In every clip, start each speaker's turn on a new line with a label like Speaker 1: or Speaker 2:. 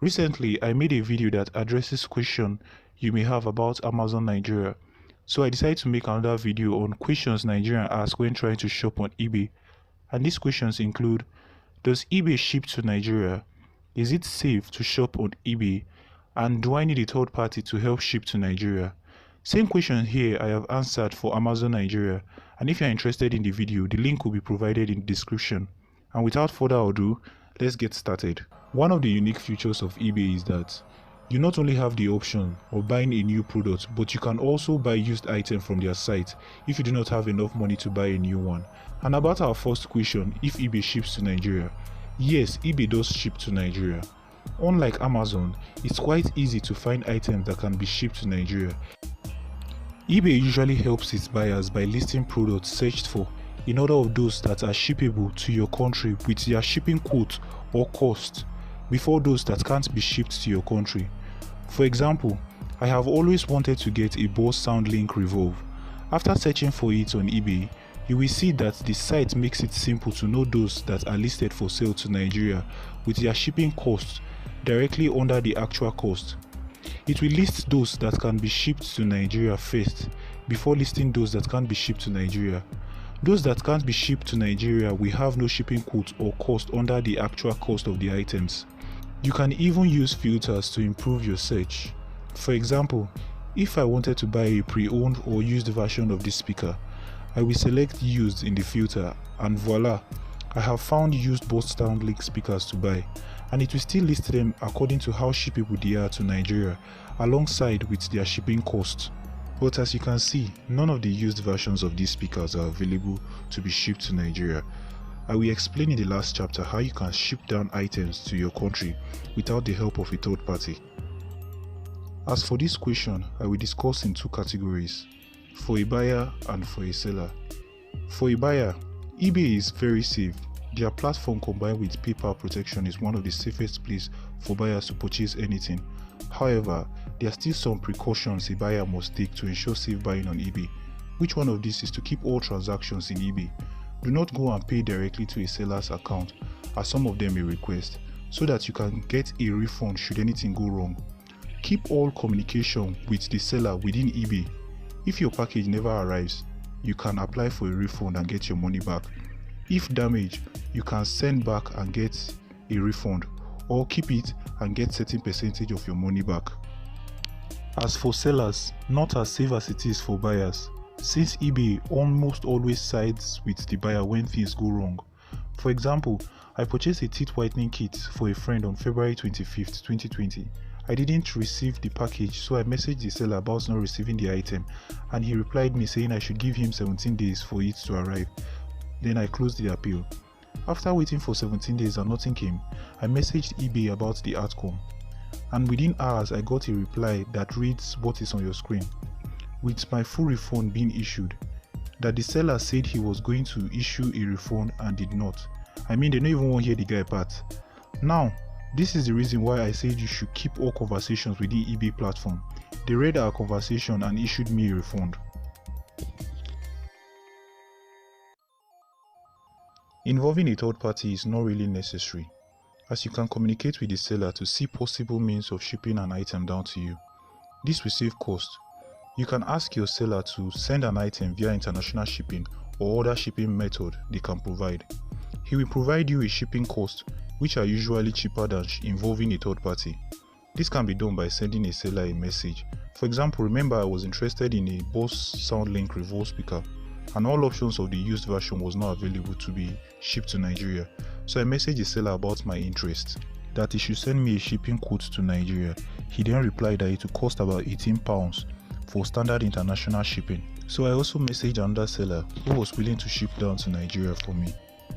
Speaker 1: Recently, I made a video that addresses questions you may have about Amazon Nigeria. So I decided to make another video on questions Nigerians ask when trying to shop on eBay. And these questions include: does eBay ship to Nigeria? Is it safe to shop on eBay? And do I need a third party to help ship to Nigeria? Same question here I have answered for Amazon Nigeria. And if you are interested in the video, the link will be provided in the description. And without further ado, let's get started. One of the unique features of eBay is that you not only have the option of buying a new product, but you can also buy used items from their site if you do not have enough money to buy a new one. And about our first question, if eBay ships to Nigeria. Yes, eBay does ship to Nigeria. Unlike Amazon, it's quite easy to find items that can be shipped to Nigeria. eBay usually helps its buyers by listing products searched for in order of those that are shippable to your country with their shipping quote or cost before those that can't be shipped to your country. For example, I have always wanted to get a Bose SoundLink Revolve. After searching for it on eBay, you will see that the site makes it simple to know those that are listed for sale to Nigeria with their shipping cost directly under the actual cost. It will list those that can be shipped to Nigeria first before listing those that can't be shipped to Nigeria. Those that can't be shipped to Nigeria will have no shipping quote or cost under the actual cost of the items. You can even use filters to improve your search. For example, if I wanted to buy a pre-owned or used version of this speaker, I will select used in the filter and voila, I have found used Bose SoundLink speakers to buy, and it will still list them according to how shippable they are to Nigeria alongside with their shipping cost. But as you can see, none of the used versions of these speakers are available to be shipped to Nigeria. I will explain in the last chapter how you can ship down items to your country without the help of a third party. As for this question, I will discuss in two categories, for a buyer and for a seller. For a buyer, eBay is very safe. Their platform combined with PayPal protection is one of the safest places for buyers to purchase anything. However, there are still some precautions a buyer must take to ensure safe buying on eBay. Which one of these is to keep all transactions in eBay. Do not go and pay directly to a seller's account, as some of them may request, so that you can get a refund should anything go wrong. Keep all communication with the seller within eBay. If your package never arrives, you can apply for a refund and get your money back. If damaged, you can send back and get a refund, or keep it and get certain percentage of your money back. As for sellers, not as safe as it is for buyers, since eBay almost always sides with the buyer when things go wrong. For example, I purchased a teeth whitening kit for a friend on February 25th, 2020. I didn't receive the package, so I messaged the seller about not receiving the item, and he replied me saying I should give him 17 days for it to arrive. Then I closed the appeal. After waiting for 17 days and nothing came, I messaged eBay about the outcome, and within hours I got a reply that reads what is on your screen, with my full refund being issued. That the seller said he was going to issue a refund and did not. I mean, they don't even want to hear the guy part. Now, this is the reason why I said you should keep all conversations with the eBay platform. They read our conversation and issued me a refund. Involving a third party is not really necessary, as you can communicate with the seller to see possible means of shipping an item down to you. This will save cost. You can ask your seller to send an item via international shipping or other shipping method they can provide. He will provide you a shipping cost, which are usually cheaper than involving a third party. This can be done by sending a seller a message. For example, remember I was interested in a Bose SoundLink Revolve speaker, and all options of the used version was not available to be shipped to Nigeria. So I messaged the seller about my interest, that he should send me a shipping quote to Nigeria. He then replied that it would cost about £18 for standard international shipping. So I also messaged another seller who was willing to ship down to Nigeria for me.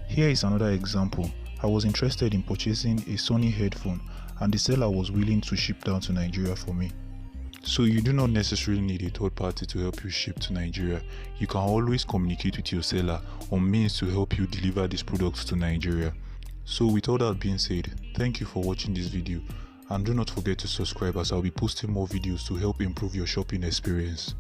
Speaker 1: Here is another example. I was interested in purchasing a Sony headphone, and the seller was willing to ship down to Nigeria for me. So you do not necessarily need a third party to help you ship to Nigeria. You can always communicate with your seller on means to help you deliver these products to Nigeria. So with all that being said, thank you for watching this video, and do not forget to subscribe as I'll be posting more videos to help improve your shopping experience.